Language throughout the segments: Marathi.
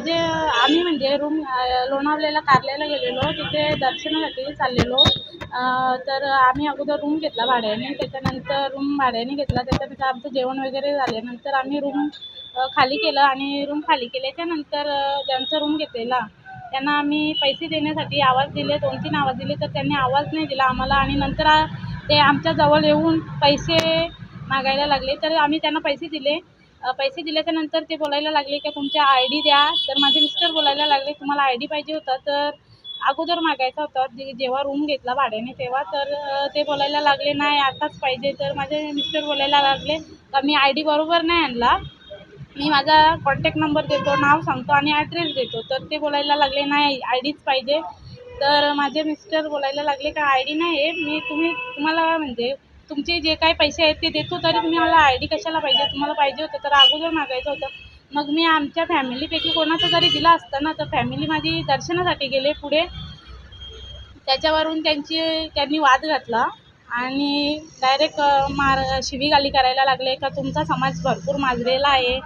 माझे आम्ही म्हणजे रूम लोणावळ्याला कारल्याला गेलेलो, तिथे दर्शनासाठी चाललेलो. तर आम्ही अगोदर रूम घेतला भाड्याने, त्याच्यानंतर रूम भाड्याने घेतला, त्याच्यानंतर आमचं जेवण वगैरे झाल्यानंतर आम्ही रूम खाली केलं आणि रूम खाली केल्याच्यानंतर ज्यांचा रूम घेतलेला त्यांना आम्ही पैसे देण्यासाठी आवाज दिले, 2-3 आवाज दिले, तर त्यांनी आवाज नाही दिला आम्हाला आणि नंतर ते आमच्याजवळ येऊन पैसे मागायला लागले. तर आम्ही त्यांना पैसे दिले. पैसे दिल्याच्यानंतर ते बोलायला लागले की तुमच्या ID द्या. तर माझे मिस्टर बोलायला लागले, तुम्हाला ID पाहिजे होता तर अगोदर मागायचा होता, जेव्हा रूम घेतला भाड्याने तेव्हा. तर ते बोलायला लागले नाही आताच पाहिजे. तर माझे मिस्टर बोलायला लागले का मी ID बरोबर नाही आणला, मी माझा कॉन्टॅक्ट नंबर देतो, नाव सांगतो आणि ॲड्रेस देतो. तर ते बोलायला लागले नाही IDच पाहिजे. तर माझे मिस्टर बोलायला लागले का ID नाही आहे, तुम्हाला म्हणजे तुमचे जे काही पैसे आहेत ते देतो, तरी तुम्ही मला ID कशाला पाहिजे, तुम्हाला पाहिजे होतं तर अगोदर मागायचं होतं. मग मी आमच्या फॅमिलीपैकी कोणाचा जरी दिला असता ना, तर फॅमिली माझी दर्शनासाठी गेले पुढे. त्याच्यावरून त्यांनी वाद घातला आणि डायरेक्ट शिवीगाळी करायला लागले का तुमचा समाज भरपूर माजलेला आहे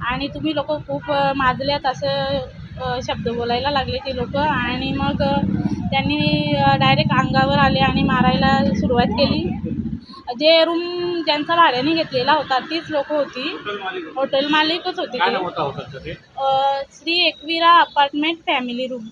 आणि तुम्ही लोकं खूप माजल्यात, असं शब्द बोलायला लागले ते लोकं. आणि मग त्यांनी डायरेक्ट अंगावर आले आणि मारायला सुरुवात केली. जे रूम ज्यांचा भाड्याने घेतलेला होता तीच लोकं होती, हॉटेल मालिकच होती काय ते. नाव होतं हॉटेलचं ते? Shri Ekvira apartment family room.